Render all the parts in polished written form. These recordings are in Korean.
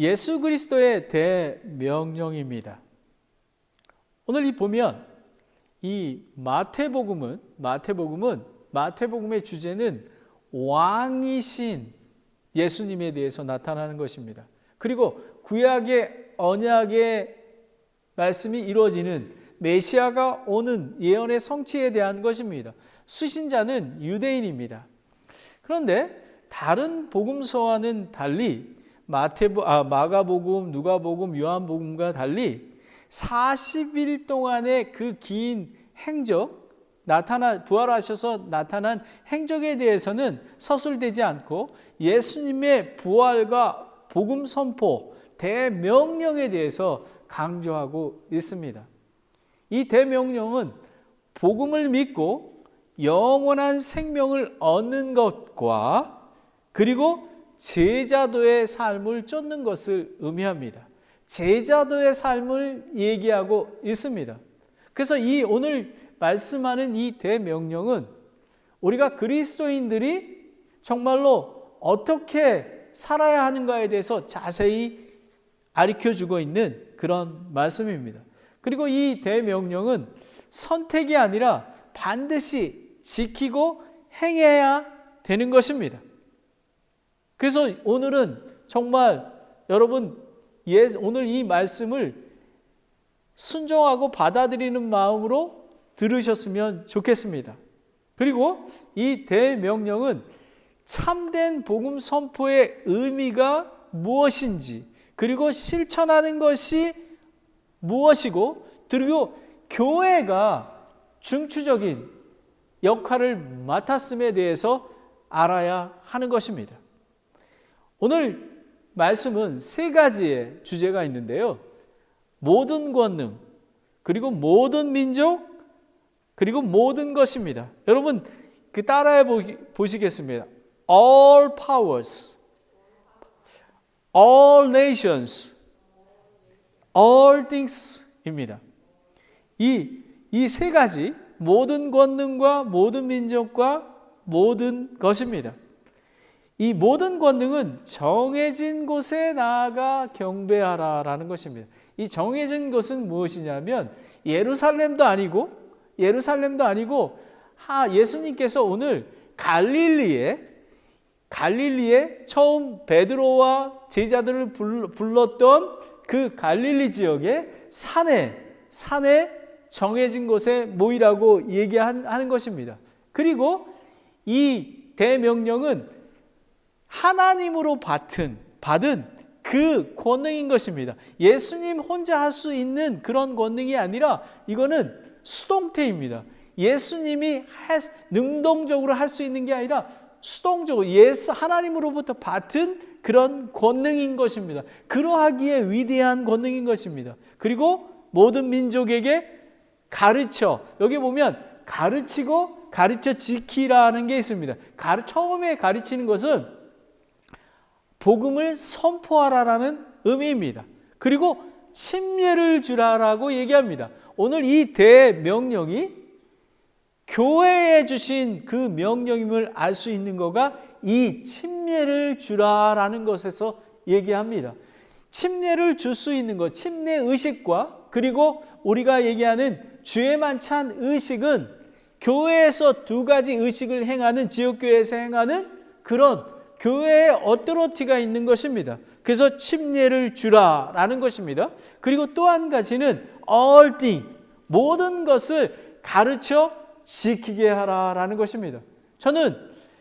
예수 그리스도의 대명령입니다. 오늘 보면 이 마태복음의 주제는 왕이신 예수님에 대해서 나타나는 것입니다. 그리고 구약의 언약의 말씀이 이루어지는 메시아가 오는 예언의 성취에 대한 것입니다. 수신자는 유대인입니다. 그런데 다른 복음서와는 달리 마가복음, 누가복음, 요한복음과 달리 40일 동안의 그 긴 행적, 부활하셔서 나타난 행적에 대해서는 서술되지 않고 예수님의 부활과 복음 선포, 대명령에 대해서 강조하고 있습니다. 이 대명령은 복음을 믿고 영원한 생명을 얻는 것과 그리고 제자도의 삶을 쫓는 것을 의미합니다. 제자도의 삶을 얘기하고 있습니다. 그래서 오늘 말씀하는 이 대명령은 우리가 그리스도인들이 정말로 어떻게 살아야 하는가에 대해서 자세히 가르쳐주고 있는 그런 말씀입니다. 그리고 이 대명령은 선택이 아니라 반드시 지키고 행해야 되는 것입니다. 그래서 오늘은 정말 여러분 오늘 이 말씀을 순종하고 받아들이는 마음으로 들으셨으면 좋겠습니다. 그리고 이 대명령은 참된 복음 선포의 의미가 무엇인지, 그리고 실천하는 것이 무엇이고, 그리고 교회가 중추적인 역할을 맡았음에 대해서 알아야 하는 것입니다. 오늘 말씀은 세 가지의 주제가 있는데요. 모든 권능, 그리고 모든 민족, 그리고 모든 것입니다. 여러분 따라해 보시겠습니다. All powers, all nations, all things입니다. 이 세 가지, 모든 권능과 모든 민족과 모든 것입니다. 이 모든 권능은 정해진 곳에 나아가 경배하라라는 것입니다. 이 정해진 곳은 무엇이냐면 예루살렘도 아니고 예수님께서 오늘 갈릴리에 처음 베드로와 제자들을 불렀던 그 갈릴리 지역의 산에 정해진 곳에 모이라고 얘기하는 것입니다. 그리고 이 대명령은 하나님으로 받은 그 권능인 것입니다. 예수님 혼자 할 수 있는 그런 권능이 아니라 이거는 수동태입니다. 예수님이 능동적으로 할 수 있는 게 아니라 수동적으로 하나님으로부터 받은 그런 권능인 것입니다. 그러하기에 위대한 권능인 것입니다. 그리고 모든 민족에게 여기 보면 가르치고 가르쳐 지키라는 게 있습니다. 처음에 가르치는 것은 복음을 선포하라라는 의미입니다. 그리고 침례를 주라라고 얘기합니다. 오늘 이 대명령이 교회에 주신 그 명령임을 알 수 있는 거가 이 침례를 주라라는 것에서 얘기합니다. 침례를 줄 수 있는 것, 침례 의식과 그리고 우리가 얘기하는 주의 만찬 의식은 교회에서 두 가지 의식을 행하는, 지역교회에서 행하는 그런 교회의 어토리티가 있는 것입니다. 그래서 침례를 주라라는 것입니다. 그리고 또 한 가지는 all things, 모든 것을 가르쳐 지키게 하라라는 것입니다. 저는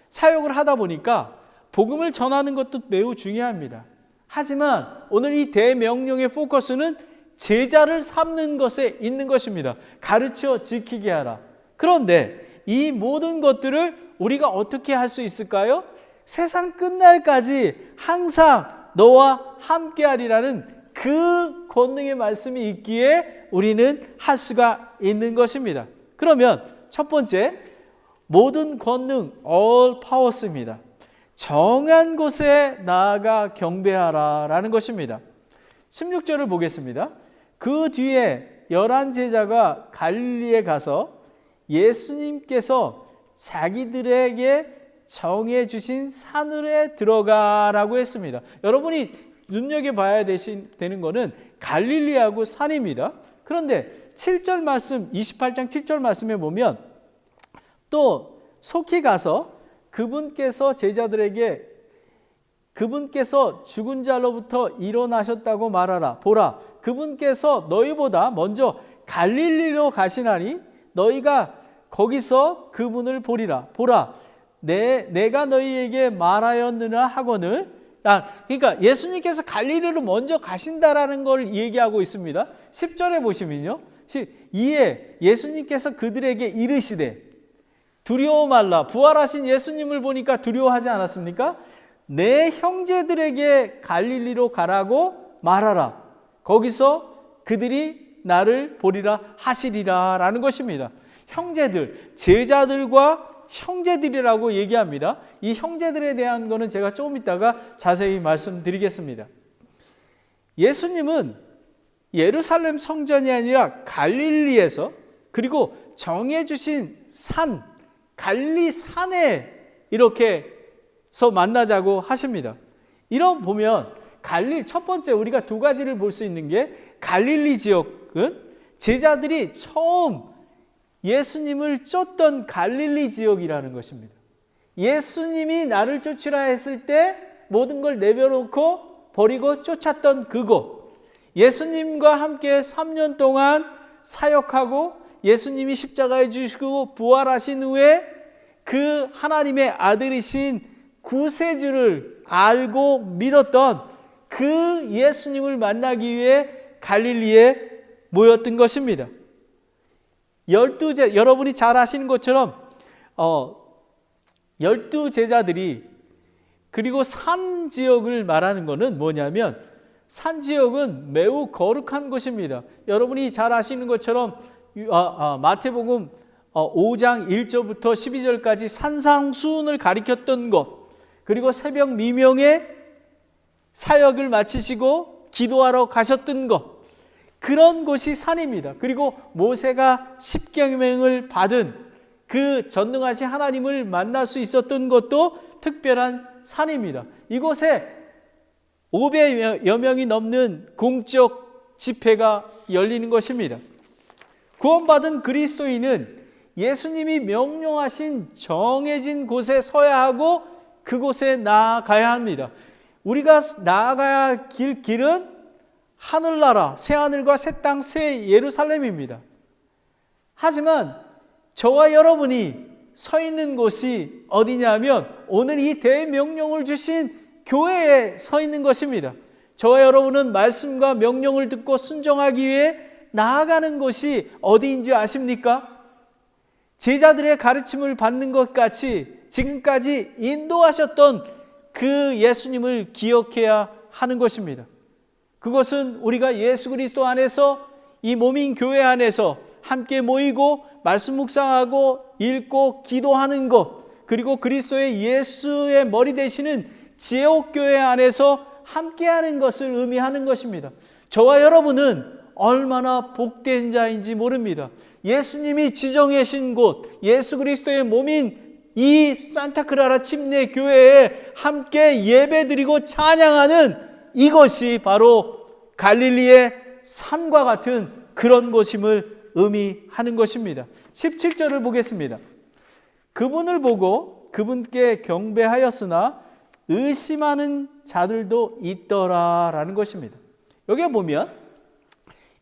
사역을 하다 보니까 복음을 전하는 것도 매우 중요합니다. 하지만 오늘 이 대명령의 포커스는 제자를 삼는 것에 있는 것입니다. 가르쳐 지키게 하라. 그런데 이 모든 것들을 우리가 어떻게 할 수 있을까요? 세상 끝날까지 항상 너와 함께하리라는 그 권능의 말씀이 있기에 우리는 할 수가 있는 것입니다. 그러면 첫 번째, 모든 권능, all powers입니다. 정한 곳에 나아가 경배하라라는 것입니다. 16절을 보겠습니다. 그 뒤에 11 제자가 갈릴리에 가서 예수님께서 자기들에게 정해 주신 산으로 들어가라고 했습니다. 여러분이 눈여겨봐야 되는 것은 갈릴리하고 산입니다. 그런데 7절 말씀, 28장 7절 말씀에 보면 또 속히 가서 그분께서 제자들에게 그분께서 죽은 자로부터 일어나셨다고 말하라. 보라, 그분께서 너희보다 먼저 갈릴리로 가시나니 너희가 거기서 그분을 보리라. 보라, 내가 너희에게 말하였느냐 하거늘. 그러니까 예수님께서 갈릴리로 먼저 가신다라는 걸 얘기하고 있습니다. 10절에 보시면요, 이에 예수님께서 그들에게 이르시되 두려워 말라. 부활하신 예수님을 보니까 두려워하지 않았습니까? 내 형제들에게 갈릴리로 가라고 말하라. 거기서 그들이 나를 보리라 하시리라 라는 것입니다. 형제들, 제자들과 형제들이라고 얘기합니다. 이 형제들에 대한 거는 제가 조금 있다가 자세히 말씀드리겠습니다. 예수님은 예루살렘 성전이 아니라 갈릴리에서, 그리고 정해주신 산, 갈리산에 이렇게서 만나자고 하십니다. 이런 보면 첫 번째 우리가 두 가지를 볼 수 있는 게, 갈릴리 지역은 제자들이 처음 예수님을 쫓던 갈릴리 지역이라는 것입니다. 예수님이 나를 쫓으라 했을 때 모든 걸 내려놓고 버리고 쫓았던 그곳, 예수님과 함께 3년 동안 사역하고 예수님이 십자가에 죽으시고 부활하신 후에 그 하나님의 아들이신 구세주를 알고 믿었던 그 예수님을 만나기 위해 갈릴리에 모였던 것입니다. 여러분이 잘 아시는 것처럼 12제자들이, 그리고 산 지역을 말하는 것은 뭐냐면, 산 지역은 매우 거룩한 곳입니다. 여러분이 잘 아시는 것처럼 마태복음 5장 1절부터 12절까지 산상수훈을 가리켰던 것, 그리고 새벽 미명에 사역을 마치시고 기도하러 가셨던 것, 그런 곳이 산입니다. 그리고 모세가 십계명을 받은 그 전능하신 하나님을 만날 수 있었던 것도 특별한 산입니다. 이곳에 500여 명이 넘는 공적 집회가 열리는 것입니다. 구원받은 그리스도인은 예수님이 명령하신 정해진 곳에 서야 하고 그곳에 나아가야 합니다. 우리가 나아가야 할 길은 하늘나라, 새하늘과 새 땅, 새 예루살렘입니다. 하지만 저와 여러분이 서 있는 곳이 어디냐면 오늘 이 대명령을 주신 교회에 서 있는 것입니다. 저와 여러분은 말씀과 명령을 듣고 순종하기 위해 나아가는 곳이 어디인지 아십니까? 제자들의 가르침을 받는 것 같이 지금까지 인도하셨던 그 예수님을 기억해야 하는 것입니다. 그것은 우리가 예수 그리스도 안에서, 이 몸인 교회 안에서 함께 모이고 말씀 묵상하고 읽고 기도하는 것, 그리고 그리스도의 예수의 머리 되시는 지혜옥교회 안에서 함께하는 것을 의미하는 것입니다. 저와 여러분은 얼마나 복된 자인지 모릅니다. 예수님이 지정하신 곳, 예수 그리스도의 몸인 이 산타크라라 침례교회에 함께 예배드리고 찬양하는 이것이 바로 갈릴리의 산과 같은 그런 곳임을 의미하는 것입니다. 17절을 보겠습니다. 그분을 보고 그분께 경배하였으나 의심하는 자들도 있더라 라는 것입니다. 여기에 보면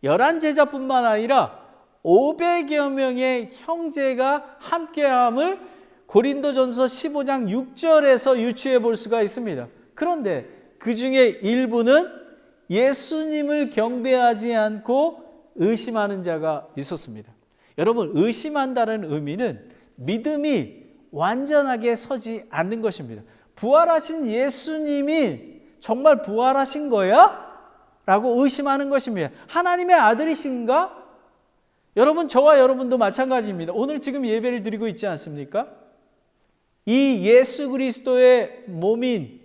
11제자뿐만 아니라 500여 명의 형제가 함께함을 고린도전서 15장 6절에서 유추해 볼 수가 있습니다. 그런데 그 중에 일부는 예수님을 경배하지 않고 의심하는 자가 있었습니다. 여러분, 의심한다는 의미는 믿음이 완전하게 서지 않는 것입니다. 부활하신 예수님이 정말 부활하신 거야? 라고 의심하는 것입니다. 하나님의 아들이신가? 여러분, 저와 여러분도 마찬가지입니다. 오늘 지금 예배를 드리고 있지 않습니까? 이 예수 그리스도의 몸인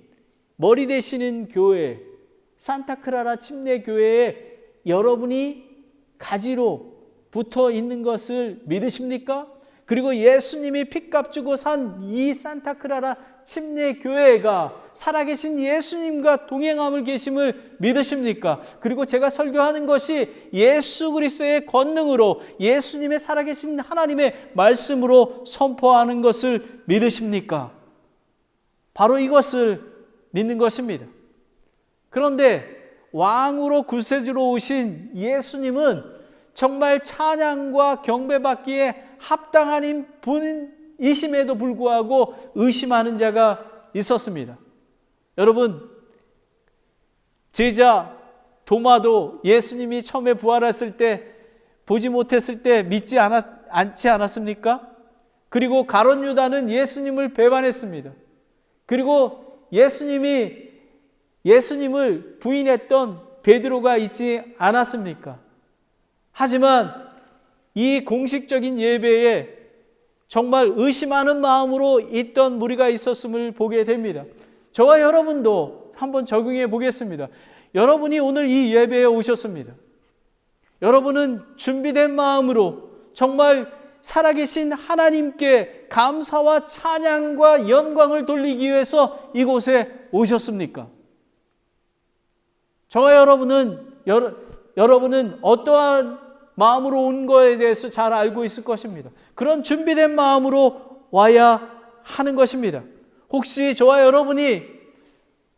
머리 되시는 교회, 산타크라라 침례교회에 여러분이 가지로 붙어 있는 것을 믿으십니까? 그리고 예수님이 핏값 주고 산 이 산타크라라 침례 교회가 살아계신 예수님과 동행함을 계심을 믿으십니까? 그리고 제가 설교하는 것이 예수 그리스도의 권능으로 예수님의 살아계신 하나님의 말씀으로 선포하는 것을 믿으십니까? 바로 이것을 믿는 것입니다. 그런데 왕으로 구세주로 오신 예수님은 정말 찬양과 경배받기에 합당한 분이심에도 불구하고 의심하는 자가 있었습니다. 여러분, 제자 도마도 예수님이 처음에 부활했을 때 보지 못했을 때 믿지 않지 않았습니까? 그리고 가룟 유다는 예수님을 배반했습니다. 그리고 예수님을 부인했던 베드로가 있지 않았습니까? 하지만 이 공식적인 예배에 정말 의심하는 마음으로 있던 무리가 있었음을 보게 됩니다. 저와 여러분도 한번 적용해 보겠습니다. 여러분이 오늘 이 예배에 오셨습니다. 여러분은 준비된 마음으로 정말 살아계신 하나님께 감사와 찬양과 영광을 돌리기 위해서 이곳에 오셨습니까? 저와 여러분은 어떠한 마음으로 온 거에 대해서 잘 알고 있을 것입니다. 그런 준비된 마음으로 와야 하는 것입니다. 혹시 저와 여러분이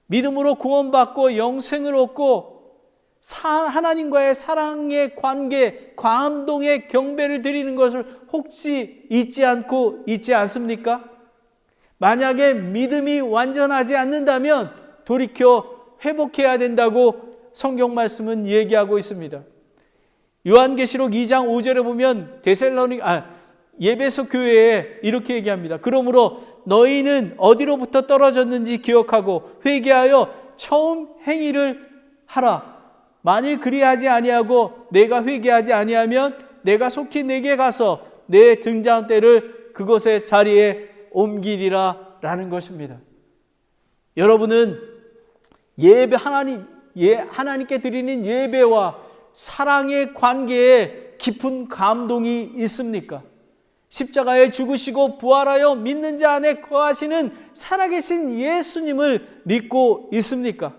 믿음으로 구원받고 영생을 얻고 하나님과의 사랑의 관계, 감동의 경배를 드리는 것을 혹시 잊지 않습니까? 만약에 믿음이 완전하지 않는다면 돌이켜 회복해야 된다고 성경 말씀은 얘기하고 있습니다. 요한계시록 2장 5절에 보면 예배소 교회에 이렇게 얘기합니다. 그러므로 너희는 어디로부터 떨어졌는지 기억하고 회개하여 처음 행위를 하라. 만일 그리하지 아니하고 내가 회개하지 아니하면 내가 속히 내게 가서 내 등잔대를 그곳의 자리에 옮기리라 라는 것입니다. 여러분은 하나님께 드리는 예배와 사랑의 관계에 깊은 감동이 있습니까? 십자가에 죽으시고 부활하여 믿는 자 안에 거하시는 살아계신 예수님을 믿고 있습니까?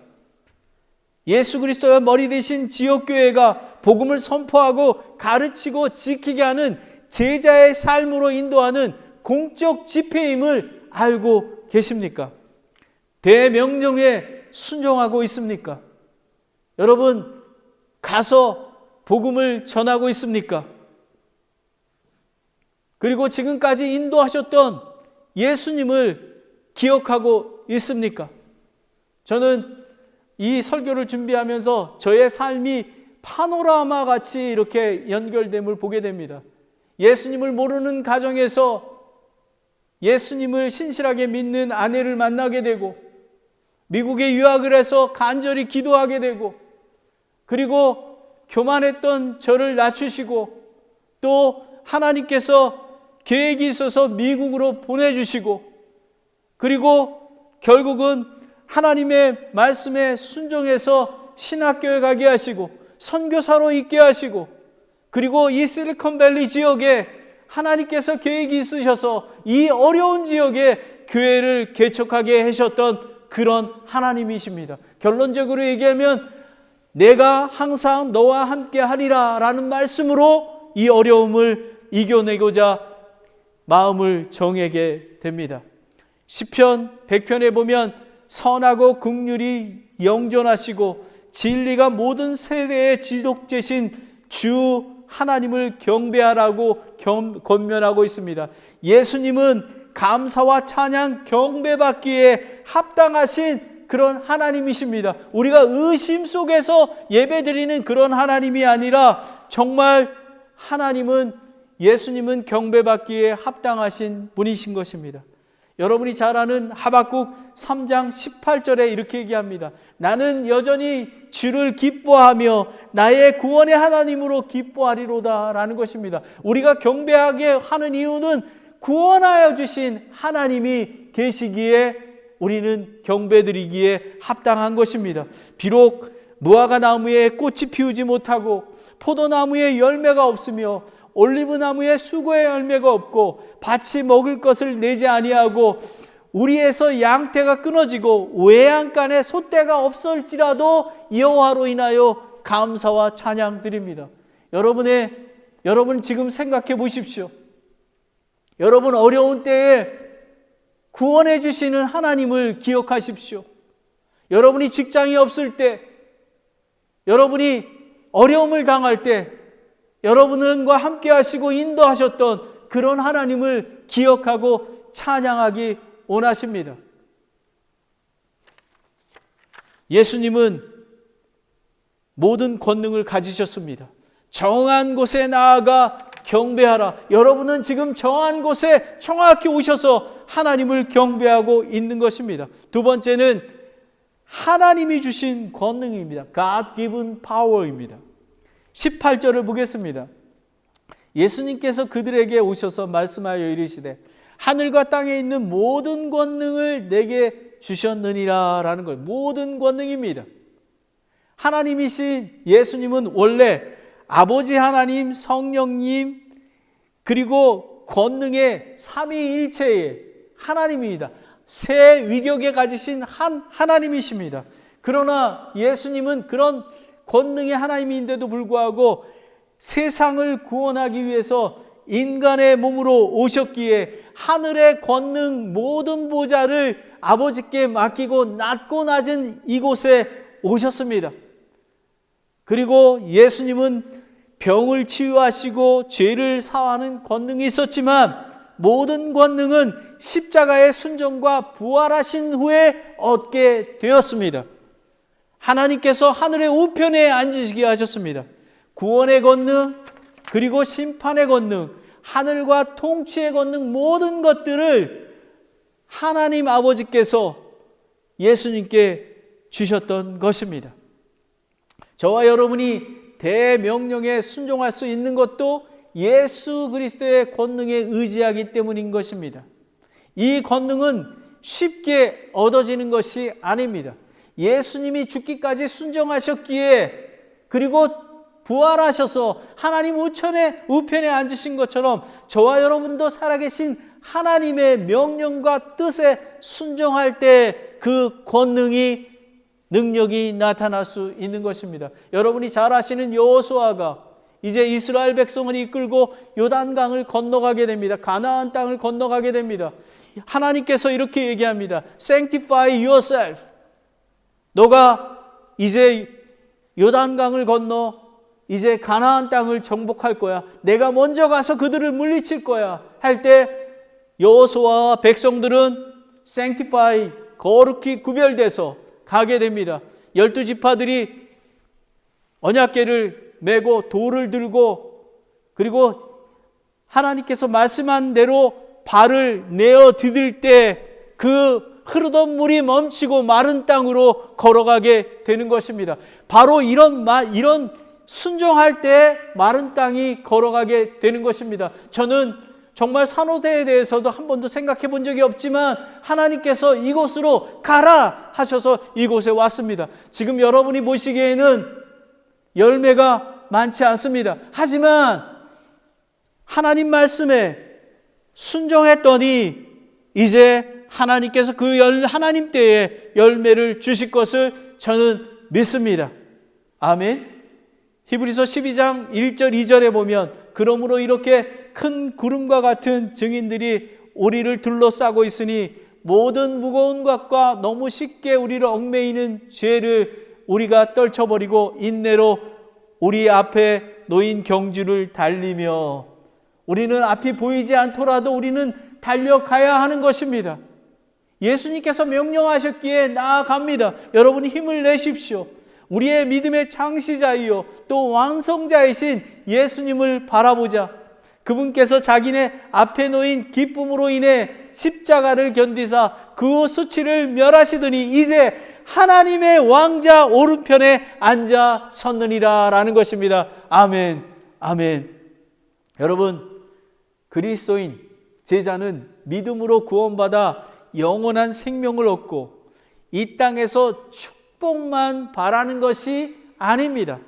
예수 그리스도의 머리 되신 지역교회가 복음을 선포하고 가르치고 지키게 하는 제자의 삶으로 인도하는 공적 집회임을 알고 계십니까? 대명령에 순종하고 있습니까? 여러분, 가서 복음을 전하고 있습니까? 그리고 지금까지 인도하셨던 예수님을 기억하고 있습니까? 저는 이 설교를 준비하면서 저의 삶이 파노라마 같이 이렇게 연결됨을 보게 됩니다. 예수님을 모르는 가정에서 예수님을 신실하게 믿는 아내를 만나게 되고, 미국에 유학을 해서 간절히 기도하게 되고, 그리고 교만했던 저를 낮추시고, 또 하나님께서 계획이 있어서 미국으로 보내주시고, 그리고 결국은 하나님의 말씀에 순종해서 신학교에 가게 하시고 선교사로 있게 하시고, 그리고 이 실리콘밸리 지역에 하나님께서 계획이 있으셔서 이 어려운 지역에 교회를 개척하게 하셨던 그런 하나님이십니다. 결론적으로 얘기하면 내가 항상 너와 함께 하리라 라는 말씀으로 이 어려움을 이겨내고자 마음을 정하게 됩니다. 시편 100편에 보면 선하고 긍휼이 영존하시고 진리가 모든 세대의 지독제신 주 하나님을 경배하라고 권면하고 있습니다. 예수님은 감사와 찬양 경배받기에 합당하신 그런 하나님이십니다. 우리가 의심 속에서 예배드리는 그런 하나님이 아니라 정말 예수님은 경배받기에 합당하신 분이신 것입니다. 여러분이 잘 아는 하박국 3장 18절에 이렇게 얘기합니다. 나는 여전히 주를 기뻐하며 나의 구원의 하나님으로 기뻐하리로다 라는 것입니다. 우리가 경배하게 하는 이유는 구원하여 주신 하나님이 계시기에 우리는 경배드리기에 합당한 것입니다. 비록 무화과 나무에 꽃이 피우지 못하고 포도나무에 열매가 없으며 올리브나무에 수고의 열매가 없고 밭이 먹을 것을 내지 아니하고 우리에서 양떼가 끊어지고 외양간에 소떼가 없을지라도 여호와로 인하여 감사와 찬양 드립니다. 여러분 지금 생각해 보십시오. 여러분 어려운 때에 구원해 주시는 하나님을 기억하십시오. 여러분이 직장이 없을 때, 여러분이 어려움을 당할 때 여러분과 함께 하시고 인도하셨던 그런 하나님을 기억하고 찬양하기 원하십니다. 예수님은 모든 권능을 가지셨습니다. 정한 곳에 나아가 경배하라. 여러분은 지금 정한 곳에 정확히 오셔서 하나님을 경배하고 있는 것입니다. 두 번째는 하나님이 주신 권능입니다. God given power입니다. 18절을 보겠습니다. 예수님께서 그들에게 오셔서 말씀하여 이르시되 하늘과 땅에 있는 모든 권능을 내게 주셨느니라 라는 거예요. 모든 권능입니다. 하나님이신 예수님은 원래 아버지 하나님, 성령님, 그리고 권능의 삼위일체의 하나님입니다. 세 위격에 가지신 하나님이십니다. 그러나 예수님은 그런 권능의 하나님인데도 불구하고 세상을 구원하기 위해서 인간의 몸으로 오셨기에 하늘의 권능 모든 보좌를 아버지께 맡기고 낮고 낮은 이곳에 오셨습니다. 그리고 예수님은 병을 치유하시고 죄를 사하는 권능이 있었지만 모든 권능은 십자가의 순종과 부활하신 후에 얻게 되었습니다. 하나님께서 하늘의 우편에 앉으시게 하셨습니다. 구원의 권능, 그리고 심판의 권능, 하늘과 통치의 권능 모든 것들을 하나님 아버지께서 예수님께 주셨던 것입니다. 저와 여러분이 대명령에 순종할 수 있는 것도 예수 그리스도의 권능에 의지하기 때문인 것입니다. 이 권능은 쉽게 얻어지는 것이 아닙니다. 예수님이 죽기까지 순종하셨기에 그리고 부활하셔서 하나님 우편에 앉으신 것처럼 저와 여러분도 살아계신 하나님의 명령과 뜻에 순종할 때 그 권능이 능력이 나타날 수 있는 것입니다. 여러분이 잘 아시는 여호수아가 이제 이스라엘 백성을 이끌고 요단강을 건너가게 됩니다. 가나안 땅을 건너가게 됩니다. 하나님께서 이렇게 얘기합니다. Sanctify yourself. 너가 이제 요단강을 건너 이제 가나안 땅을 정복할 거야. 내가 먼저 가서 그들을 물리칠 거야. 할 때 여호수아와 백성들은 sanctify, 거룩히 구별돼서 가게 됩니다. 12지파들이 언약궤를 메고 돌을 들고 그리고 하나님께서 말씀한 대로 발을 내어 디딜 때 그 흐르던 물이 멈추고 마른 땅으로 걸어가게 되는 것입니다. 바로 이런 순종할 때 마른 땅이 걸어가게 되는 것입니다. 저는 정말 산호대에 대해서도 한 번도 생각해 본 적이 없지만 하나님께서 이곳으로 가라 하셔서 이곳에 왔습니다. 지금 여러분이 보시기에는 열매가 많지 않습니다. 하지만 하나님 말씀에 순종했더니 이제 하나님께서 하나님 때에 열매를 주실 것을 저는 믿습니다. 아멘. 히브리서 12장 1절 2절에 보면 그러므로 이렇게 큰 구름과 같은 증인들이 우리를 둘러싸고 있으니 모든 무거운 것과 너무 쉽게 우리를 얽매이는 죄를 우리가 떨쳐버리고 인내로 우리 앞에 놓인 경주를 달리며 우리는 앞이 보이지 않더라도 우리는 달려가야 하는 것입니다. 예수님께서 명령하셨기에 나아갑니다. 여러분이 힘을 내십시오. 우리의 믿음의 창시자이요 또 완성자이신 예수님을 바라보자. 그분께서 자기네 앞에 놓인 기쁨으로 인해 십자가를 견디사 그 수치를 멸하시더니 이제 하나님의 왕자 오른편에 앉아 섰느니라 라는 것입니다. 아멘, 아멘. 여러분, 그리스도인 제자는 믿음으로 구원받아 영원한 생명을 얻고 이 땅에서 축복만 바라는 것이 아닙니다.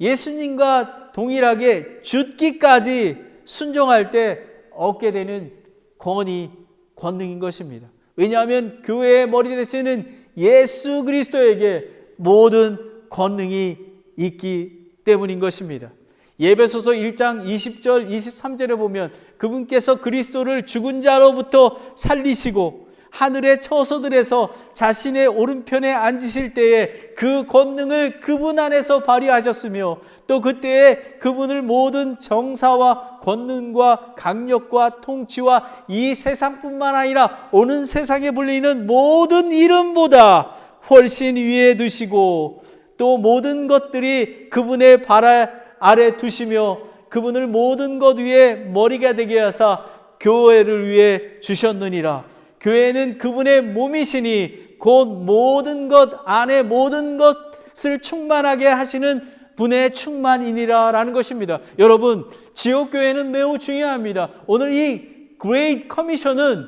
예수님과 동일하게 죽기까지 순종할 때 얻게 되는 권능인 것입니다. 왜냐하면 교회의 머리 되시는 예수 그리스도에게 모든 권능이 있기 때문인 것입니다. 에베소서 1장 20절 23절에 보면 그분께서 그리스도를 죽은 자로부터 살리시고 하늘의 처소들에서 자신의 오른편에 앉으실 때에 그 권능을 그분 안에서 발휘하셨으며 또 그때에 그분을 모든 정사와 권능과 강력과 통치와 이 세상뿐만 아니라 오는 세상에 불리는 모든 이름보다 훨씬 위에 두시고 또 모든 것들이 그분의 발 아래 두시며 그분을 모든 것 위에 머리가 되게 하사 교회를 위해 주셨느니라. 교회는 그분의 몸이시니 곧 모든 것 안에 모든 것을 충만하게 하시는 분의 충만이니라 라는 것입니다. 여러분, 지역교회는 매우 중요합니다. 오늘 이 Great Commission은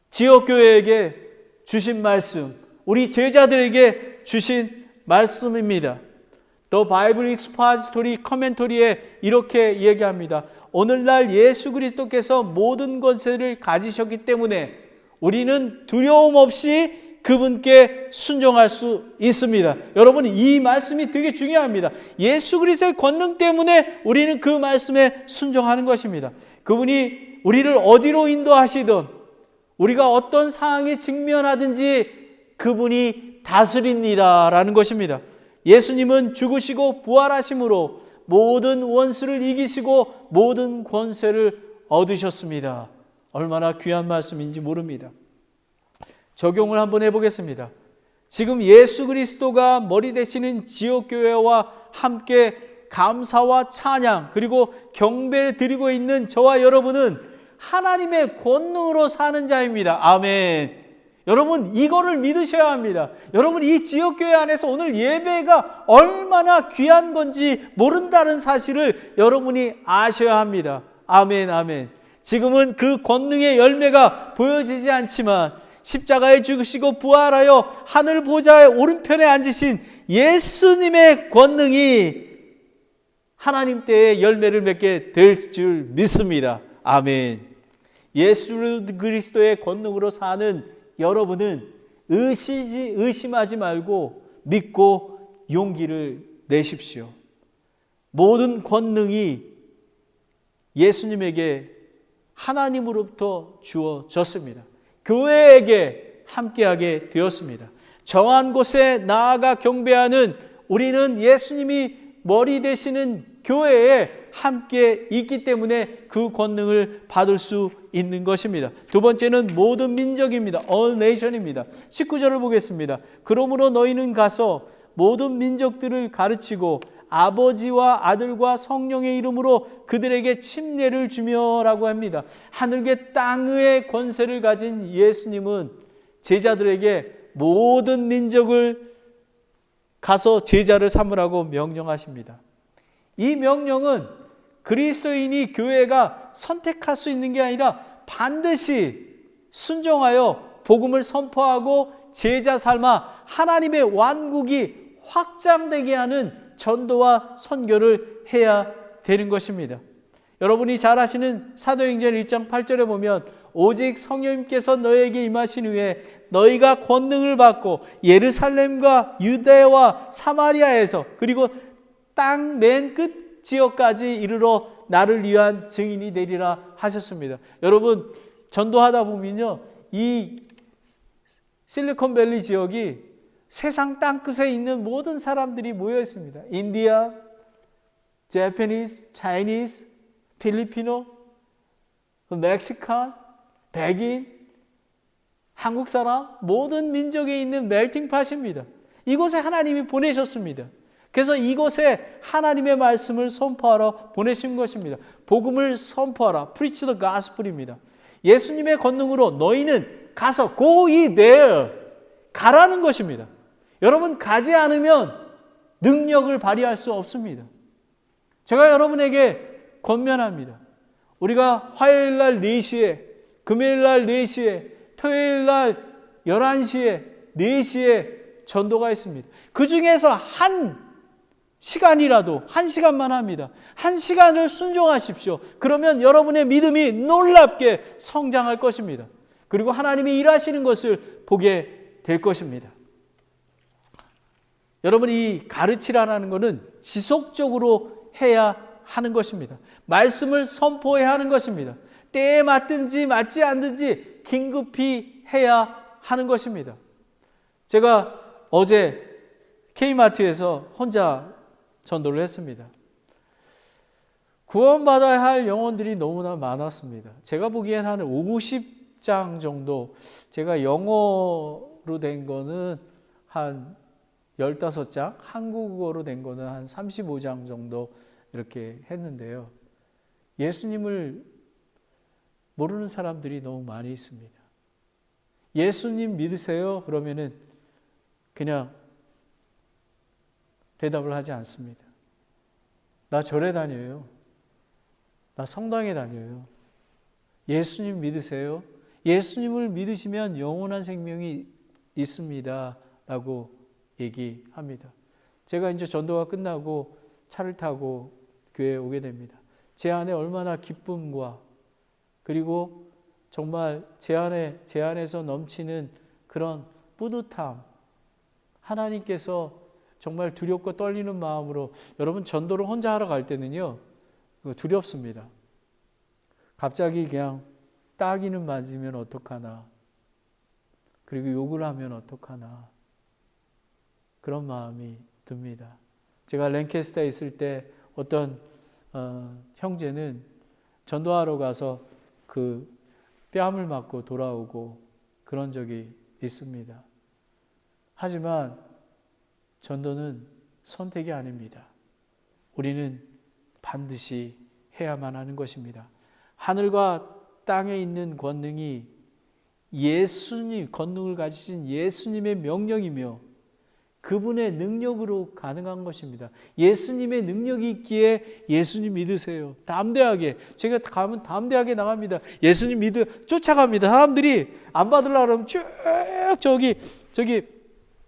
지역교회에게 주신 말씀, 우리 제자들에게 주신 말씀입니다. 더 바이블 익스포지토리 커멘터리에 이렇게 얘기합니다. 오늘날 예수 그리스도께서 모든 권세를 가지셨기 때문에 우리는 두려움 없이 그분께 순종할 수 있습니다. 여러분, 이 말씀이 되게 중요합니다. 예수 그리스도의 권능 때문에 우리는 그 말씀에 순종하는 것입니다. 그분이 우리를 어디로 인도하시든 우리가 어떤 상황에 직면하든지 그분이 다스립니다 라는 것입니다. 예수님은 죽으시고 부활하심으로 모든 원수를 이기시고 모든 권세를 얻으셨습니다. 얼마나 귀한 말씀인지 모릅니다. 적용을 한번 해보겠습니다. 지금 예수 그리스도가 머리 되시는 지역교회와 함께 감사와 찬양 그리고 경배를 드리고 있는 저와 여러분은 하나님의 권능으로 사는 자입니다. 아멘. 여러분, 이거를 믿으셔야 합니다. 여러분, 이 지역교회 안에서 오늘 예배가 얼마나 귀한 건지 모른다는 사실을 여러분이 아셔야 합니다. 아멘, 아멘. 지금은 그 권능의 열매가 보여지지 않지만 십자가에 죽으시고 부활하여 하늘 보좌의 오른편에 앉으신 예수님의 권능이 하나님 때에 열매를 맺게 될 줄 믿습니다. 아멘. 예수 그리스도의 권능으로 사는 여러분은 의심하지 말고 믿고 용기를 내십시오. 모든 권능이 예수님에게 하나님으로부터 주어졌습니다. 교회에게 함께하게 되었습니다. 정한 곳에 나아가 경배하는 우리는 예수님이 머리 되시는 교회에 함께 있기 때문에 그 권능을 받을 수 있는 것입니다. 두 번째는 모든 민족입니다. All nation입니다. 19절을 보겠습니다. 그러므로 너희는 가서 모든 민족들을 가르치고 아버지와 아들과 성령의 이름으로 그들에게 침례를 주며 라고 합니다. 하늘과 땅의 권세를 가진 예수님은 제자들에게 모든 민족을 가서 제자를 삼으라고 명령하십니다. 이 명령은 그리스도인이 교회가 선택할 수 있는 게 아니라 반드시 순종하여 복음을 선포하고 제자 삶아 하나님의 완국이 확장되게 하는 전도와 선교를 해야 되는 것입니다. 여러분이 잘 아시는 사도행전 1장 8절에 보면 오직 성령님께서 너희에게 임하신 후에 너희가 권능을 받고 예루살렘과 유대와 사마리아에서 그리고 땅 맨 끝 지역까지 이르러 나를 위한 증인이 되리라 하셨습니다. 여러분, 전도하다 보면요, 이 실리콘밸리 지역이 세상 땅끝에 있는 모든 사람들이 모여 있습니다. 인디아, 제퍼니스, 차이니스, 필리피노, 멕시칸, 백인, 한국 사람, 모든 민족에 있는 멜팅팟입니다. 이곳에 하나님이 보내셨습니다. 그래서 이곳에 하나님의 말씀을 선포하러 보내신 것입니다. 복음을 선포하라. Preach the gospel입니다. 예수님의 권능으로 너희는 가서 go ye there. 가라는 것입니다. 여러분, 가지 않으면 능력을 발휘할 수 없습니다. 제가 여러분에게 권면합니다. 우리가 화요일 날 4시에, 금요일 날 4시에, 토요일 날 11시에, 4시에 전도가 있습니다. 그 중에서 한 시간이라도 1시간만 합니다. 1시간을 순종하십시오. 그러면 여러분의 믿음이 놀랍게 성장할 것입니다. 그리고 하나님이 일하시는 것을 보게 될 것입니다. 여러분, 이 가르치라는 것은 지속적으로 해야 하는 것입니다. 말씀을 선포해야 하는 것입니다. 때에 맞든지 맞지 않든지 긴급히 해야 하는 것입니다. 제가 어제 K마트에서 혼자 전도를 했습니다. 구원받아야 할 영혼들이 너무나 많았습니다. 제가 보기엔 한 50장 정도, 제가 영어로 된 거는 한 15장, 한국어로 된 거는 한 35장 정도 이렇게 했는데요. 예수님을 모르는 사람들이 너무 많이 있습니다. 예수님 믿으세요? 그러면은 그냥 대답을 하지 않습니다. 나 절에 다녀요. 나 성당에 다녀요. 예수님 믿으세요? 예수님을 믿으시면 영원한 생명이 있습니다. 라고 얘기합니다. 제가 이제 전도가 끝나고 차를 타고 교회에 오게 됩니다. 제 안에 얼마나 기쁨과 그리고 정말 제 안에서 넘치는 그런 뿌듯함, 하나님께서 정말 두렵고 떨리는 마음으로, 여러분 전도를 혼자 하러 갈 때는요 두렵습니다. 갑자기 그냥 따귀는 맞으면 어떡하나, 그리고 욕을 하면 어떡하나, 그런 마음이 듭니다. 제가 랭캐스터에 있을 때 어떤 형제는 전도하러 가서 그 뺨을 맞고 돌아오고 그런 적이 있습니다. 하지만 전도는 선택이 아닙니다. 우리는 반드시 해야만 하는 것입니다. 하늘과 땅에 있는 권능이 예수님, 권능을 가지신 예수님의 명령이며 그분의 능력으로 가능한 것입니다. 예수님의 능력이 있기에 예수님 믿으세요. 담대하게, 제가 가면 담대하게 나갑니다. 예수님 쫓아갑니다. 사람들이 안 받으려고 그러면 쭉 저기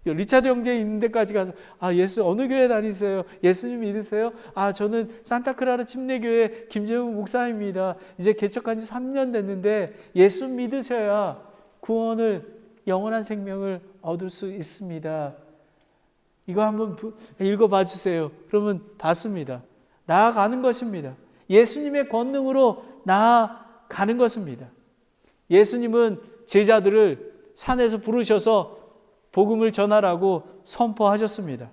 리차드 형제 있는 데까지 가서, 어느 교회 다니세요? 예수님 믿으세요? 저는 산타크라라 침례교회 김재훈 목사입니다. 이제 개척한 지 3년 됐는데 예수 믿으셔야 구원을, 영원한 생명을 얻을 수 있습니다. 이거 한번 읽어봐 주세요. 그러면 받습니다. 나아가는 것입니다. 예수님의 권능으로 나아가는 것입니다. 예수님은 제자들을 산에서 부르셔서 복음을 전하라고 선포하셨습니다.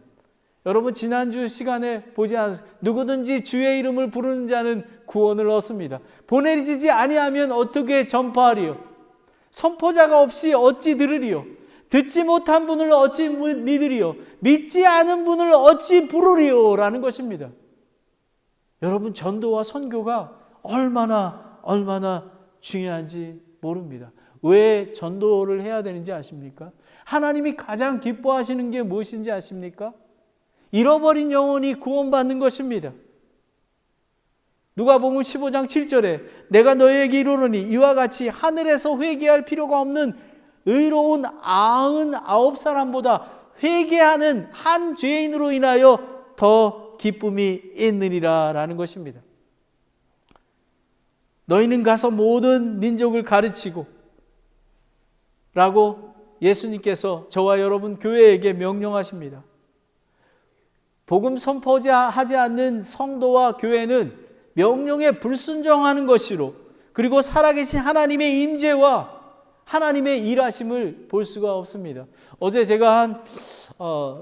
여러분, 지난주 시간에 보지 않았어요? 누구든지 주의 이름을 부르는 자는 구원을 얻습니다. 보내지지 아니하면 어떻게 전파하리요? 선포자가 없이 어찌 들으리요? 듣지 못한 분을 어찌 믿으리요? 믿지 않은 분을 어찌 부르리요? 라는 것입니다. 여러분, 전도와 선교가 얼마나 중요한지 모릅니다. 왜 전도를 해야 되는지 아십니까? 하나님이 가장 기뻐하시는 게 무엇인지 아십니까? 잃어버린 영혼이 구원받는 것입니다. 누가복음 15장 7절에 내가 너희에게 이르노니 이와 같이 하늘에서 회개할 필요가 없는 의로운 99사람보다 회개하는 한 죄인으로 인하여 더 기쁨이 있느니라 라는 것입니다. 너희는 가서 모든 민족을 가르치고 라고 예수님께서 저와 여러분 교회에게 명령하십니다. 복음 선포하지 않는 성도와 교회는 명령에 불순종하는 것이로, 그리고 살아계신 하나님의 임재와 하나님의 일하심을 볼 수가 없습니다. 어제 제가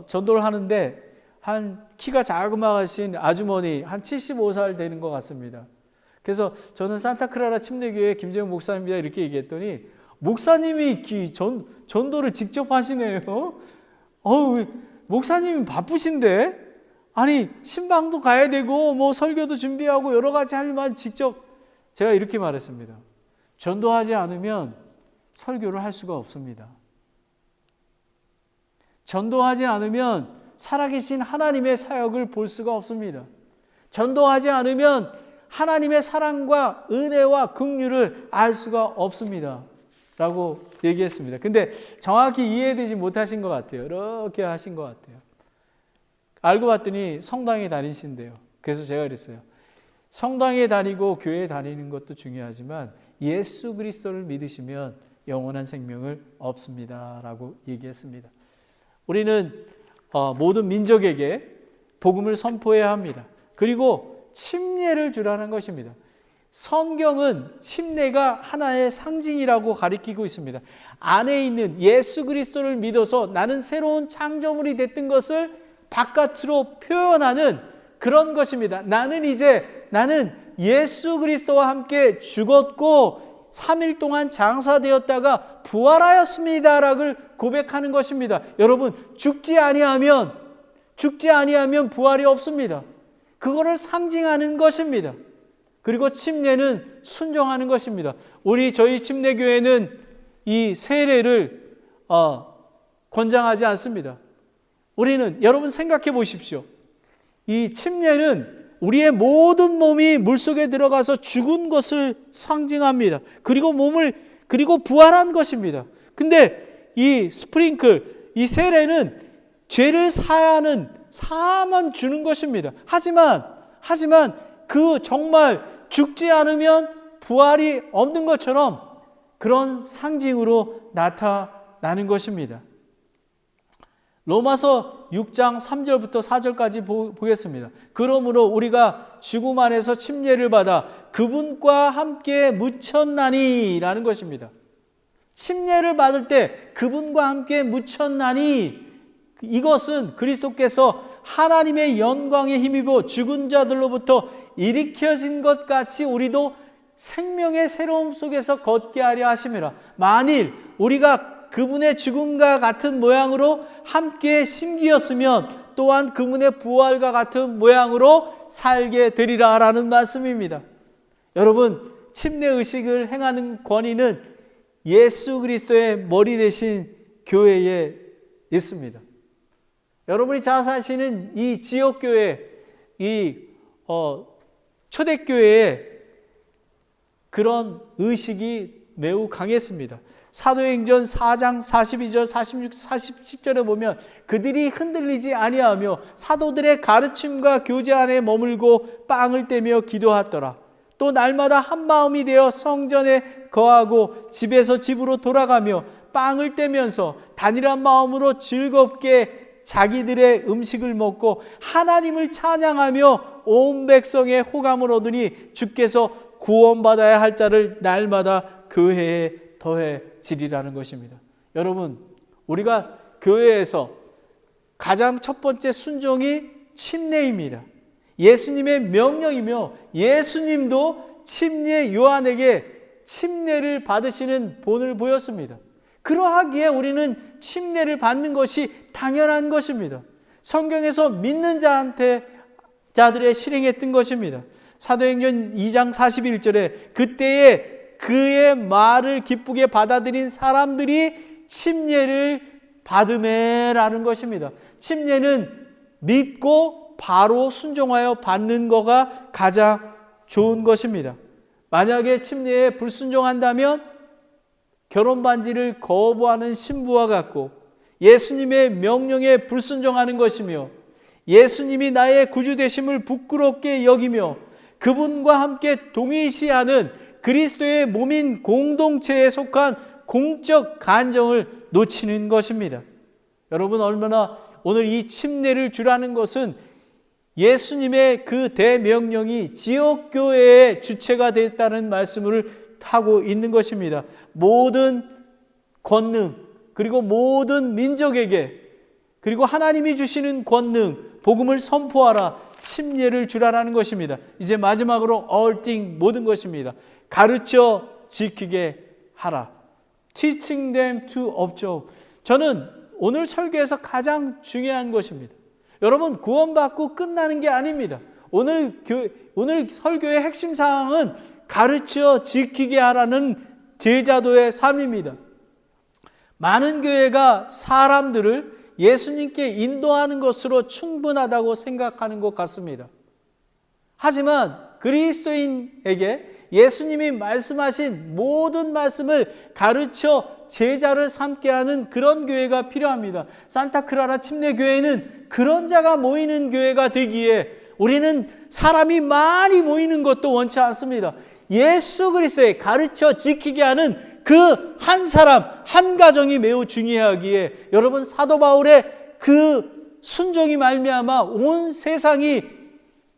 전도를 하는데 한 키가 자그마하신 아주머니 한 75살 되는 것 같습니다. 그래서 저는 산타크라라 침례교회 김재훈 목사입니다 이렇게 얘기했더니, 목사님이 전도를 직접 하시네요. 목사님이 바쁘신데, 아니 신방도 가야 되고 뭐 설교도 준비하고 여러 가지 할 일만 직접. 제가 이렇게 말했습니다. 전도하지 않으면 설교를 할 수가 없습니다. 전도하지 않으면 살아계신 하나님의 사역을 볼 수가 없습니다. 전도하지 않으면 하나님의 사랑과 은혜와 긍휼을 알 수가 없습니다. 라고 얘기했습니다. 근데 정확히 이해되지 못하신 것 같아요. 이렇게 하신 것 같아요. 알고 봤더니 성당에 다니신대요. 그래서 제가 그랬어요. 성당에 다니고 교회에 다니는 것도 중요하지만 예수 그리스도를 믿으시면 영원한 생명을 없습니다 라고 얘기했습니다. 우리는 모든 민족에게 복음을 선포해야 합니다. 그리고 침례를 주라는 것입니다. 성경은 침례가 하나의 상징이라고 가리키고 있습니다. 안에 있는 예수 그리스도를 믿어서 나는 새로운 창조물이 됐던 것을 바깥으로 표현하는 그런 것입니다. 나는 예수 그리스도와 함께 죽었고 3일 동안 장사되었다가 부활하였습니다라고 고백하는 것입니다. 여러분, 죽지 아니하면 부활이 없습니다. 그거를 상징하는 것입니다. 그리고 침례는 순종하는 것입니다. 저희 침례교회는 이 세례를 권장하지 않습니다. 여러분 생각해 보십시오. 이 침례는 우리의 모든 몸이 물속에 들어가서 죽은 것을 상징합니다. 그리고 부활한 것입니다. 근데 이 세례는 죄를 사하면 주는 것입니다. 하지만 정말 죽지 않으면 부활이 없는 것처럼 그런 상징으로 나타나는 것입니다. 로마서 6장 3절부터 4절까지 보겠습니다. 그러므로 우리가 죽음 안에서 침례를 받아 그분과 함께 묻혔나니 라는 것입니다. 침례를 받을 때 그분과 함께 묻혔나니, 이것은 그리스도께서 하나님의 영광에 힘입어 죽은 자들로부터 일으켜진 것 같이 우리도 생명의 새로움 속에서 걷게 하려 하심이라. 만일 우리가 그분의 죽음과 같은 모양으로 함께 심기었으면 또한 그분의 부활과 같은 모양으로 살게 되리라 라는 말씀입니다. 여러분, 침례 의식을 행하는 권위는 예수 그리스도의 머리 되신 교회에 있습니다. 여러분이 잘 사시는 이 지역교회, 초대교회에 그런 의식이 매우 강했습니다. 사도행전 4장 42절, 46, 47절에 보면 그들이 흔들리지 아니하며 사도들의 가르침과 교제 안에 머물고 빵을 떼며 기도하더라. 또 날마다 한 마음이 되어 성전에 거하고 집에서 집으로 돌아가며 빵을 떼면서 단일한 마음으로 즐겁게 자기들의 음식을 먹고 하나님을 찬양하며 온 백성의 호감을 얻으니 주께서 구원받아야 할 자를 날마다 교회에 더해지리라는 것입니다. 여러분, 우리가 교회에서 가장 첫 번째 순종이 침례입니다. 예수님의 명령이며 예수님도 침례 요한에게 침례를 받으시는 본을 보였습니다. 그러하기에 우리는 침례를 받는 것이 당연한 것입니다. 성경에서 믿는 자들의 실행했던 것입니다. 사도행전 2장 41절에 그때에 그의 말을 기쁘게 받아들인 사람들이 침례를 받으매라는 것입니다. 침례는 믿고 바로 순종하여 받는 거가 가장 좋은 것입니다. 만약에 침례에 불순종한다면 결혼 반지를 거부하는 신부와 같고 예수님의 명령에 불순종하는 것이며 예수님이 나의 구주 되심을 부끄럽게 여기며 그분과 함께 동의시하는 그리스도의 몸인 공동체에 속한 공적 간정을 놓치는 것입니다. 여러분, 얼마나 오늘 이 침례를 주라는 것은 예수님의 그 대명령이 지역교회의 주체가 됐다는 말씀을 하고 있는 것입니다. 모든 권능, 그리고 모든 민족에게, 그리고 하나님이 주시는 권능, 복음을 선포하라, 침례를 주라라는 것입니다. 이제 마지막으로 all thing, 모든 것입니다. 가르쳐 지키게 하라. Teaching them to observe. 저는 오늘 설교에서 가장 중요한 것입니다. 여러분, 구원받고 끝나는 게 아닙니다. 오늘 설교의 핵심 사항은 가르쳐 지키게 하라는 제자도의 삶입니다. 많은 교회가 사람들을 예수님께 인도하는 것으로 충분하다고 생각하는 것 같습니다. 하지만 그리스도인에게 예수님이 말씀하신 모든 말씀을 가르쳐 제자를 삼게 하는 그런 교회가 필요합니다. 산타크라라 침례교회는 그런 자가 모이는 교회가 되기에 우리는 사람이 많이 모이는 것도 원치 않습니다. 예수 그리스도의 가르쳐 지키게 하는 그 한 사람, 한 가정이 매우 중요하기에 여러분 사도 바울의 그 순종이 말미암아 온 세상이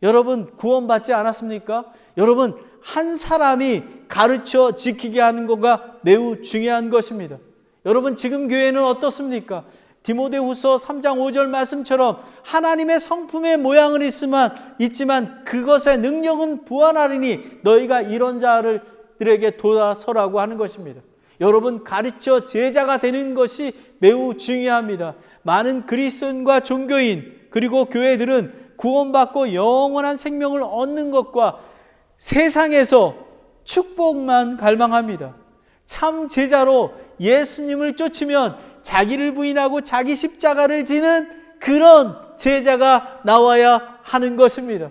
여러분 구원받지 않았습니까? 여러분 한 사람이 가르쳐 지키게 하는 것가 매우 중요한 것입니다. 여러분 지금 교회는 어떻습니까? 디모데후서 3장 5절 말씀처럼 하나님의 성품의 모양은 있지만 그것의 능력은 부한하리니 너희가 이런 자들에게 돌아서라고 하는 것입니다. 여러분 가르쳐 제자가 되는 것이 매우 중요합니다. 많은 그리스도인과 종교인 그리고 교회들은 구원받고 영원한 생명을 얻는 것과 세상에서 축복만 갈망합니다. 참 제자로 예수님을 쫓으면 자기를 부인하고 자기 십자가를 지는 그런 제자가 나와야 하는 것입니다.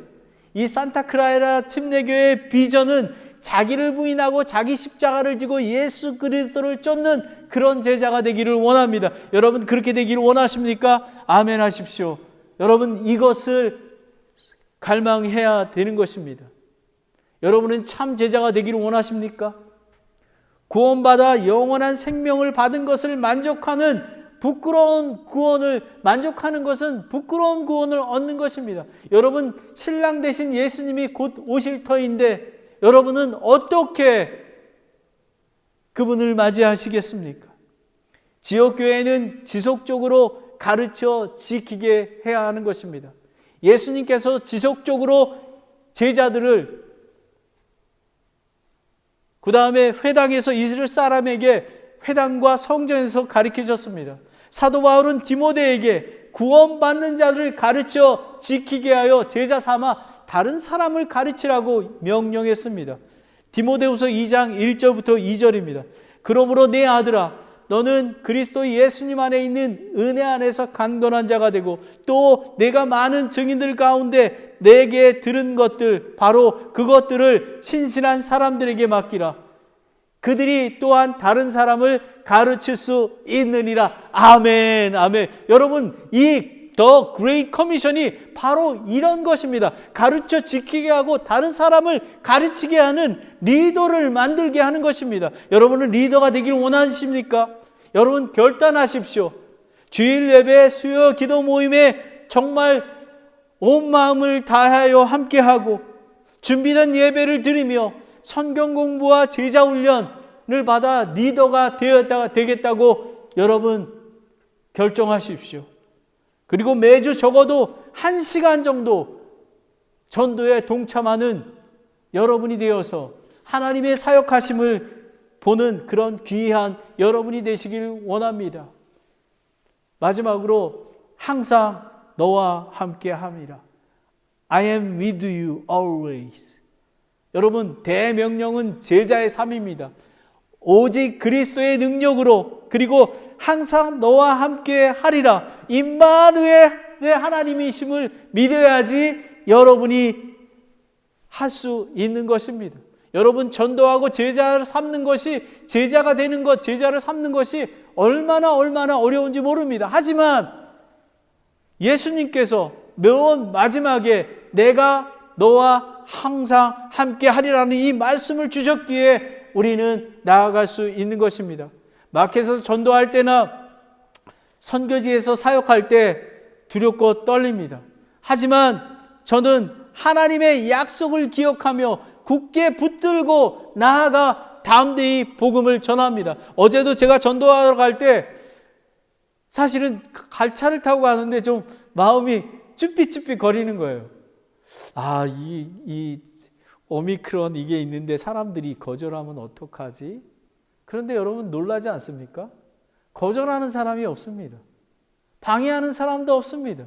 이 산타크라라 침례교회의 비전은 자기를 부인하고 자기 십자가를 지고 예수 그리스도를 쫓는 그런 제자가 되기를 원합니다. 여러분 그렇게 되기를 원하십니까? 아멘 하십시오. 여러분 이것을 갈망해야 되는 것입니다. 여러분은 참 제자가 되기를 원하십니까? 구원받아 영원한 생명을 받은 것을 만족하는 만족하는 것은 부끄러운 구원을 얻는 것입니다. 여러분 신랑 되신 예수님이 곧 오실 터인데 여러분은 어떻게 그분을 맞이하시겠습니까? 지역교회는 지속적으로 가르쳐 지키게 해야 하는 것입니다. 예수님께서 지속적으로 제자들을 그 다음에 회당에서 이스라엘 사람에게 회당과 성전에서 가르치셨습니다. 사도 바울은 디모데에게 구원받는 자들을 가르쳐 지키게 하여 제자 삼아 다른 사람을 가르치라고 명령했습니다. 디모데후서 2장 1절부터 2절입니다. 그러므로 내 아들아 너는 그리스도 예수님 안에 있는 은혜 안에서 강건한 자가 되고 또 내가 많은 증인들 가운데 내게 들은 것들 바로 그것들을 신실한 사람들에게 맡기라. 그들이 또한 다른 사람을 가르칠 수 있느니라. 아멘, 아멘. 여러분 이 더 그레이트 커미션이 바로 이런 것입니다. 가르쳐 지키게 하고 다른 사람을 가르치게 하는 리더를 만들게 하는 것입니다. 여러분은 리더가 되기를 원하십니까? 여러분 결단하십시오. 주일 예배, 수요 기도 모임에 정말 온 마음을 다하여 함께하고 준비된 예배를 드리며 성경 공부와 제자 훈련을 받아 리더가 되겠다고 여러분 결정하십시오. 그리고 매주 적어도 1시간 정도 전도에 동참하는 여러분이 되어서 하나님의 사역하심을 보는 그런 귀한 여러분이 되시길 원합니다. 마지막으로 항상 너와 함께 함이라. I am with you always. 여러분 대명령은 제자의 삶입니다. 오직 그리스도의 능력으로 그리고 항상 너와 함께 하리라. 임마누엘의 하나님이심을 믿어야지 여러분이 할 수 있는 것입니다. 여러분 전도하고 제자를 삼는 것이 제자가 되는 것, 제자를 삼는 것이 얼마나 어려운지 모릅니다. 하지만 예수님께서 맨 마지막에 내가 너와 항상 함께 하리라는 이 말씀을 주셨기에 우리는 나아갈 수 있는 것입니다. 마켓에서 전도할 때나 선교지에서 사역할 때 두렵고 떨립니다. 하지만 저는 하나님의 약속을 기억하며 굳게 붙들고 나아가 담대히 복음을 전합니다. 어제도 제가 전도하러 갈 때 사실은 갈차를 타고 가는데 좀 마음이 쭈삣쭈삣 거리는 거예요. 아, 이 오미크론 이게 있는데 사람들이 거절하면 어떡하지? 그런데 여러분 놀라지 않습니까? 거절하는 사람이 없습니다. 방해하는 사람도 없습니다.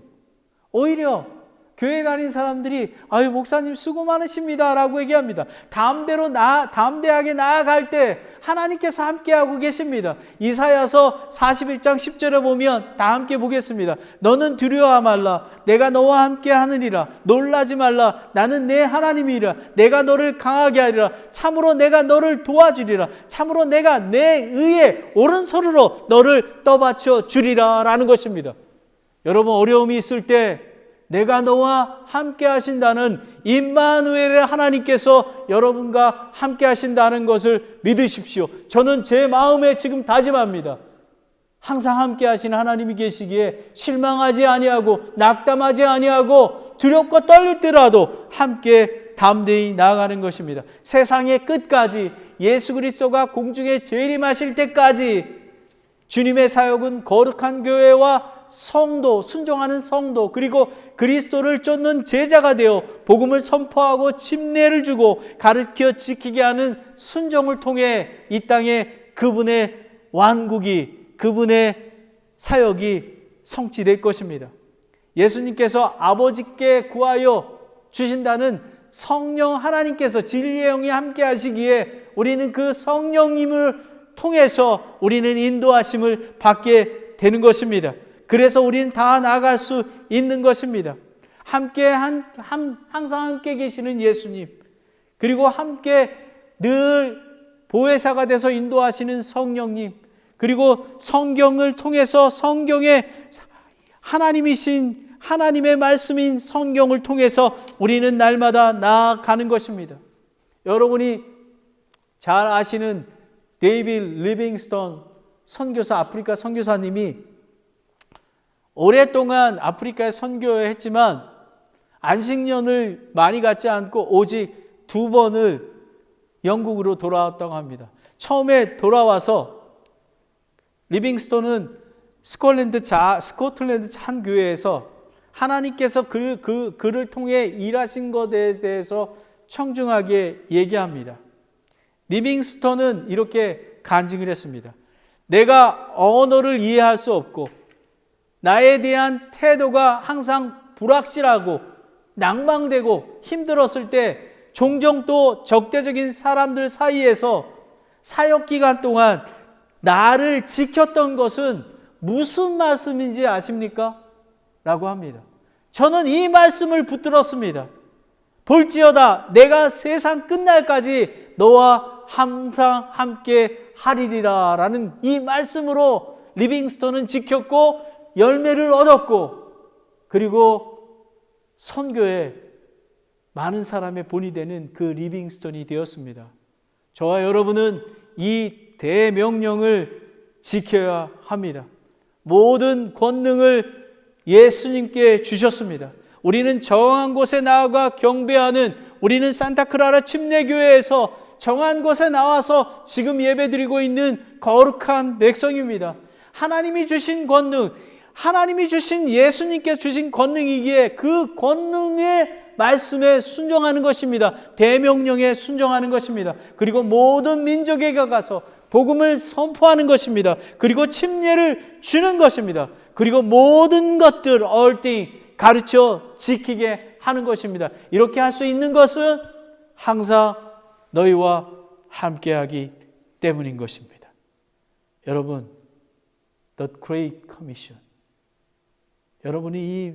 오히려 교회 다닌 사람들이 아유 목사님 수고 많으십니다 라고 얘기합니다. 담대하게 나아갈 때 하나님께서 함께하고 계십니다. 이사야서 41장 10절에 보면 다 함께 보겠습니다. 너는 두려워 말라. 내가 너와 함께 하느니라. 놀라지 말라. 나는 내 하나님이라. 내가 너를 강하게 하리라. 참으로 내가 너를 도와주리라. 참으로 내가 내 의의 오른손으로 너를 떠받쳐 주리라 라는 것입니다. 여러분 어려움이 있을 때 내가 너와 함께 하신다는 임마누엘의 하나님께서 여러분과 함께 하신다는 것을 믿으십시오. 저는 제 마음에 지금 다짐합니다. 항상 함께 하시는 하나님이 계시기에 실망하지 아니하고 낙담하지 아니하고 두렵고 떨릴 때라도 함께 담대히 나아가는 것입니다. 세상의 끝까지 예수 그리스도가 공중에 재림하실 때까지 주님의 사역은 거룩한 교회와 성도, 순종하는 성도, 그리고 그리스도를 쫓는 제자가 되어 복음을 선포하고 침례를 주고 가르쳐 지키게 하는 순종을 통해 이 땅에 그분의 왕국이, 그분의 사역이 성취될 것입니다. 예수님께서 아버지께 구하여 주신다는 성령 하나님께서 진리의 영이 함께 하시기에 우리는 그 성령님을 통해서 우리는 인도하심을 받게 되는 것입니다. 그래서 우리는 다 나아갈 수 있는 것입니다. 항상 함께 계시는 예수님, 그리고 함께 늘 보혜사가 돼서 인도하시는 성령님, 그리고 성경을 통해서 성경의 하나님이신 하나님의 말씀인 성경을 통해서 우리는 날마다 나아가는 것입니다. 여러분이 잘 아시는 데이빗 리빙스턴 선교사, 아프리카 선교사님이 오랫동안 아프리카에 선교했지만 안식년을 많이 갖지 않고 오직 2번을 영국으로 돌아왔다고 합니다. 처음에 돌아와서 리빙스톤은 스코틀랜드 한 교회에서 하나님께서 그를 통해 일하신 것에 대해서 청중하게 얘기합니다. 리빙스톤은 이렇게 간증을 했습니다. 내가 언어를 이해할 수 없고 나에 대한 태도가 항상 불확실하고 낭망되고 힘들었을 때 종종 또 적대적인 사람들 사이에서 사역 기간 동안 나를 지켰던 것은 무슨 말씀인지 아십니까? 라고 합니다. 저는 이 말씀을 붙들었습니다. 볼지어다 내가 세상 끝날까지 너와 항상 함께 하리리라 라는 이 말씀으로 리빙스턴은 지켰고 열매를 얻었고, 그리고 선교에 많은 사람의 본이 되는 그 리빙스턴이 되었습니다. 저와 여러분은 이 대명령을 지켜야 합니다. 모든 권능을 예수님께 주셨습니다. 우리는 정한 곳에 나아가 경배하는, 우리는 산타크라라 침례교회에서 정한 곳에 나와서 지금 예배드리고 있는 거룩한 백성입니다. 하나님이 주신 권능, 하나님이 주신 예수님께 주신 권능이기에 그 권능의 말씀에 순종하는 것입니다. 대명령에 순종하는 것입니다. 그리고 모든 민족에 가서 복음을 선포하는 것입니다. 그리고 침례를 주는 것입니다. 그리고 모든 것들 all thing 가르쳐 지키게 하는 것입니다. 이렇게 할 수 있는 것은 항상 너희와 함께하기 때문인 것입니다. 여러분, The Great Commission, 여러분이 이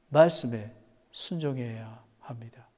말씀에 순종해야 합니다.